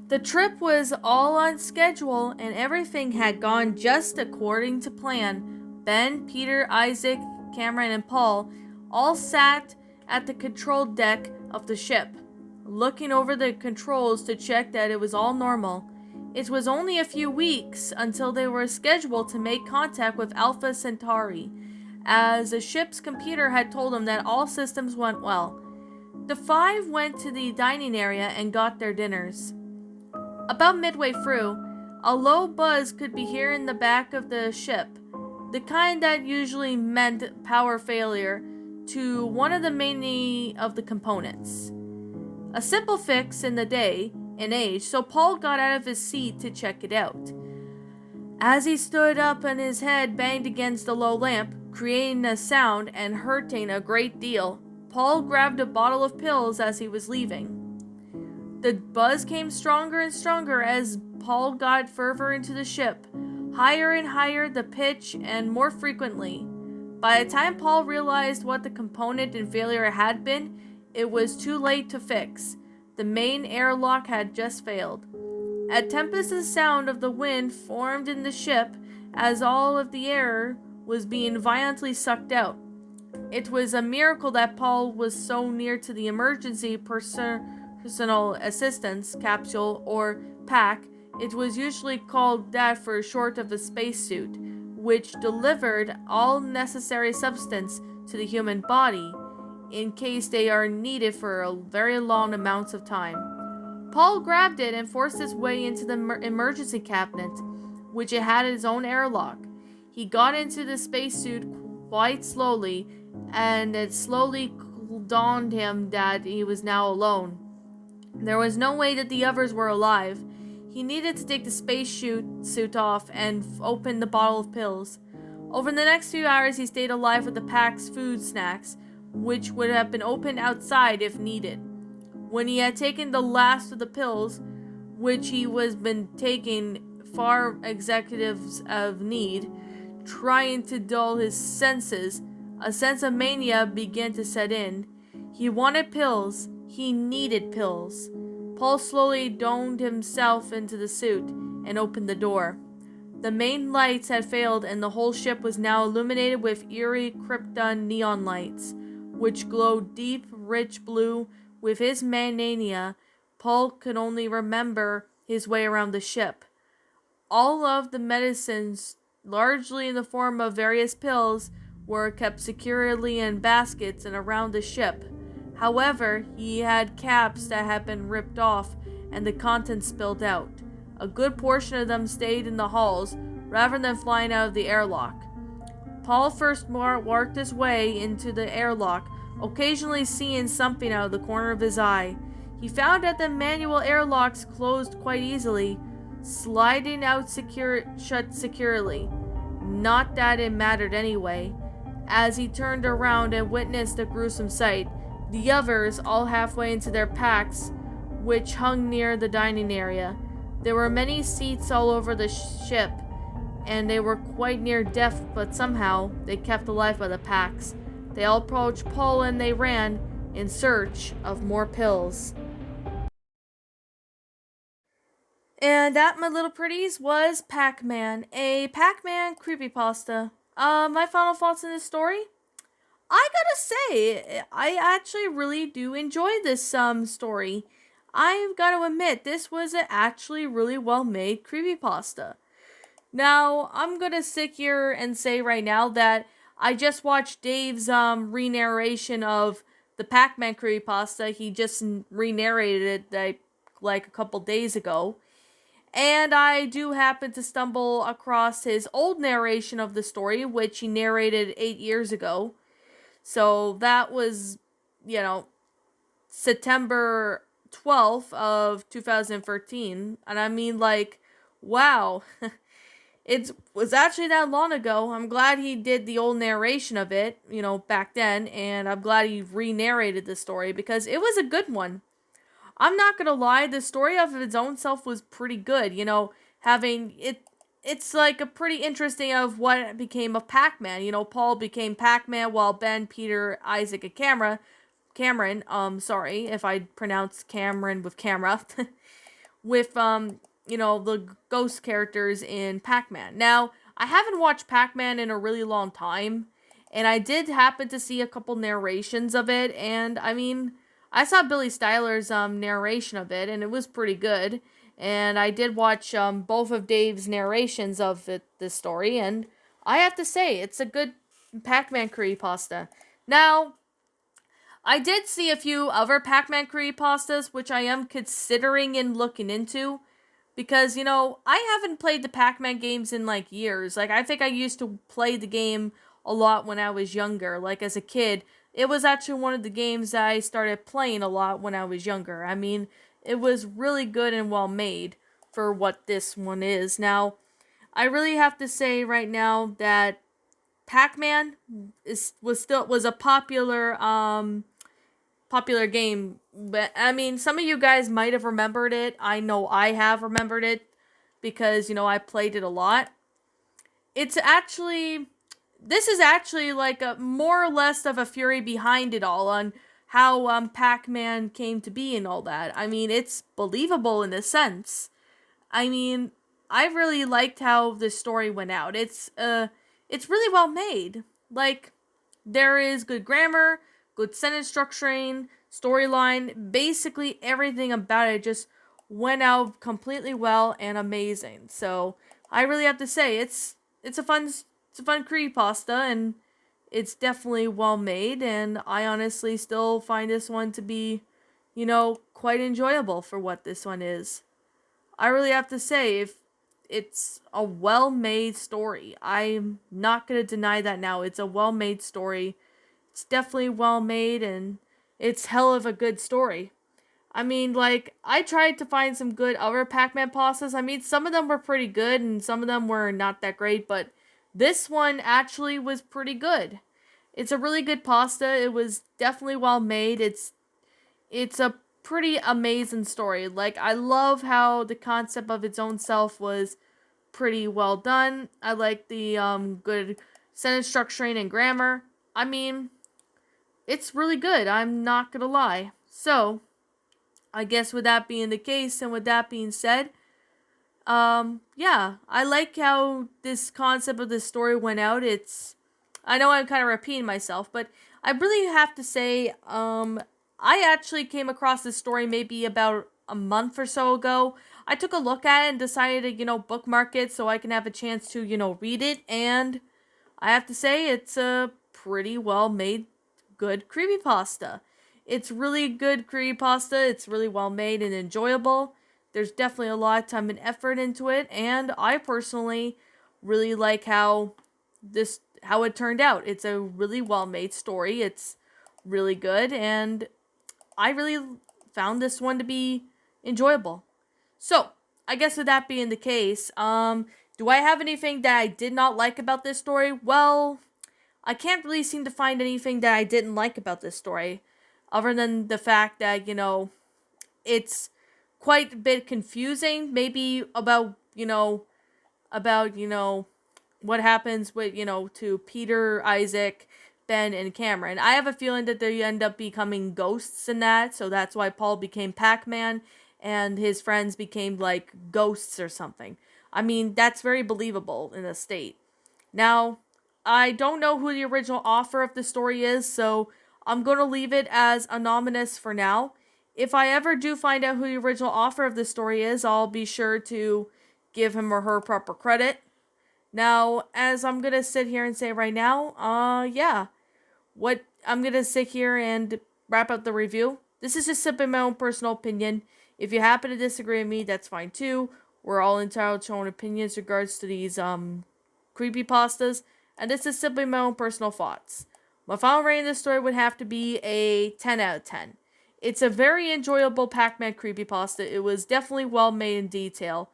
The trip was all on schedule and everything had gone just according to plan. Ben, Peter, Isaac, Cameron, and Paul all sat at the control deck of the ship, looking over the controls to check that it was all normal. It was only a few weeks until they were scheduled to make contact with Alpha Centauri, as the ship's computer had told them that all systems went well. The five went to the dining area and got their dinners. About midway through, a low buzz could be heard in the back of the ship, the kind that usually meant power failure to one of the many of the components. A simple fix in the day and age, so Paul got out of his seat to check it out. As he stood up and his head banged against the low lamp, creating a sound and hurting a great deal, Paul grabbed a bottle of pills as he was leaving. The buzz came stronger and stronger as Paul got further into the ship, higher and higher the pitch and more frequently. By the time Paul realized what the component in failure had been, it was too late to fix. The main airlock had just failed. A tempest and sound of the wind formed in the ship as all of the air was being violently sucked out. It was a miracle that Paul was so near to the emergency personal assistance capsule, or PAC. It was usually called that for short of a spacesuit, which delivered all necessary substance to the human body in case they are needed for a very long amounts of time. Paul grabbed it and forced his way into the emergency cabinet, which it had its own airlock. He got into the spacesuit quite slowly, and it slowly dawned him that he was now alone. There was no way that the others were alive. He needed to take the spacesuit off and open the bottle of pills. Over the next few hours, he stayed alive with the PAC's food snacks, which would have been opened outside if needed. When he had taken the last of the pills, which he was been taking far executives of need, trying to dull his senses, a sense of mania began to set in. He wanted pills. He needed pills. Paul slowly donned himself into the suit and opened the door. The main lights had failed and the whole ship was now illuminated with eerie krypton neon lights, which glowed deep, rich blue. With his mania, Paul could only remember his way around the ship. All of the medicines, largely in the form of various pills, were kept securely in baskets and around the ship. However, he had caps that had been ripped off and the contents spilled out. A good portion of them stayed in the halls rather than flying out of the airlock. Paul first worked his way into the airlock, occasionally seeing something out of the corner of his eye. He found that the manual airlocks closed quite easily, sliding out shut securely. Not that it mattered anyway. As he turned around and witnessed the gruesome sight, the others, all halfway into their packs, which hung near the dining area. There were many seats all over the ship, and they were quite near death, but somehow they kept alive by the packs. They all approached Paul and they ran in search of more pills. And that, my little pretties, was Pac-Man, a Pac-Man creepypasta. My final thoughts in this story? I gotta say, I actually really do enjoy this story. I've gotta admit, this was an actually really well made creepypasta. Now, I'm gonna sit here and say right now that I just watched Dave's re-narration of the Pac-Man creepypasta. He just re-narrated it like a couple days ago. And I do happen to stumble across his old narration of the story, which he narrated 8 years ago. So that was, September 12th of 2013. And I mean, like, wow. It was actually that long ago. I'm glad he did the old narration of it, back then. And I'm glad he re-narrated the story because it was a good one. I'm not gonna lie, the story of its own self was pretty good. Having it. It's like a pretty interesting of what became of Pac-Man. Paul became Pac-Man while Ben, Peter, Isaac, and Cameron, sorry if I pronounced Cameron with camera, with the ghost characters in Pac-Man. Now, I haven't watched Pac-Man in a really long time, and I did happen to see a couple narrations of it, and I mean, I saw Billy Styler's narration of it, and it was pretty good. And I did watch both of Dave's narrations of this story, and I have to say, it's a good Pac-Man creepypasta. Now, I did see a few other Pac-Man creepypastas, which I am considering and looking into. Because, I haven't played the Pac-Man games in, like, years. Like, I think I used to play the game a lot when I was younger. Like, as a kid, it was actually one of the games that I started playing a lot when I was younger. I mean, it was really good and well made for what this one is. Now, I really have to say right now that Pac-Man was a popular game, but I mean, some of you guys might have remembered it. I know I have remembered it because, I played it a lot. This is actually like a more or less of a fury behind it all on how Pac-Man came to be and all that. I mean, it's believable in a sense. I mean, I really liked how the story went out. It's really well made. Like, there is good grammar, good sentence structuring, storyline, basically everything about it just went out completely well and amazing. So I really have to say it's a fun creepypasta, and it's definitely well made, and I honestly still find this one to be, quite enjoyable for what this one is. I really have to say, if it's a well-made story. I'm not going to deny that now. It's a well-made story. It's definitely well-made, and it's hell of a good story. I mean, like, I tried to find some good other Pac-Man pastas. I mean, some of them were pretty good, and some of them were not that great, but this one actually was pretty good. It's a really good pasta. It was definitely well-made. It's a pretty amazing story. Like, I love how the concept of its own self was pretty well done. I like the good sentence structuring and grammar. I mean, it's really good. I'm not gonna lie. So, I guess with that being the case, and with that being said, yeah, I like how this concept of this story went out. I know I'm kind of repeating myself, but I really have to say, I actually came across this story maybe about a month or so ago. I took a look at it and decided to, bookmark it so I can have a chance to, read it. And I have to say, it's a pretty well made, good creepypasta. It's really good creepypasta. It's really well made and enjoyable. There's definitely a lot of time and effort into it, and I personally really like how it turned out. It's a really well made story. It's really good, and I really found this one to be enjoyable. So, I guess with that being the case, do I have anything that I did not like about this story? Well, I can't really seem to find anything that I didn't like about this story, other than the fact that, it's quite a bit confusing, maybe about what happens with, to Peter, Isaac, Ben, and Cameron. I have a feeling that they end up becoming ghosts in that, so that's why Paul became Pac-Man, and his friends became, like, ghosts or something. I mean, that's very believable in a state. Now, I don't know who the original author of the story is, so I'm going to leave it as anonymous for now. If I ever do find out who the original author of the story is, I'll be sure to give him or her proper credit. Now, as I'm going to sit here and say right now, yeah. What I'm going to sit here and wrap up the review. This is just simply my own personal opinion. If you happen to disagree with me, that's fine too. We're all entitled to our own opinions in regards to these creepypastas, and this is simply my own personal thoughts. My final rating of this story would have to be a 10 out of 10. It's a very enjoyable Pac-Man creepypasta. It was definitely well made in detail.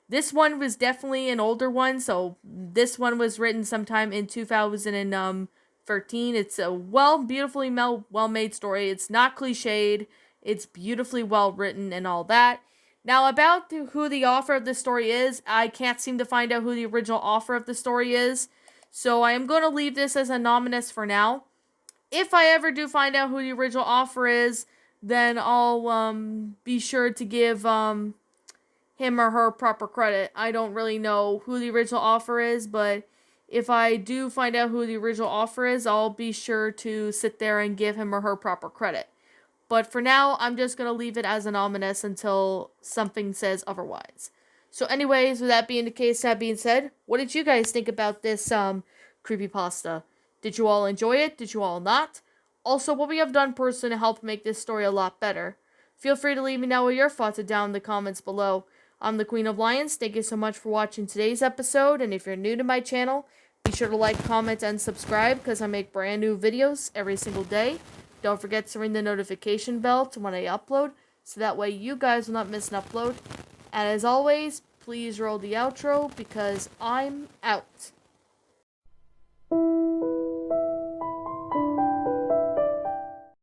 This one was definitely an older one, so this one was written sometime in 2013. It's a beautifully well-made story. It's not cliched. It's beautifully well written and all that. Now, about who the author of this story is, I can't seem to find out who the original author of the story is, so I am going to leave this as anonymous for now. If I ever do find out who the original author is, then I'll be sure to give him or her proper credit. I don't really know who the original author is, but if I do find out who the original author is, I'll be sure to sit there and give him or her proper credit. But for now, I'm just going to leave it as anonymous until something says otherwise. So anyways, with that being the case, that being said, what did you guys think about this creepypasta? Did you all enjoy it? Did you all not? Also, what we have done personally to help make this story a lot better. Feel free to leave me know what your thoughts are down in the comments below. I'm the Queen of Lions. Thank you so much for watching today's episode, and if you're new to my channel, be sure to like, comment, and subscribe because I make brand new videos every single day. Don't forget to ring the notification bell to when I upload, so that way you guys will not miss an upload. And as always, please roll the outro because I'm out.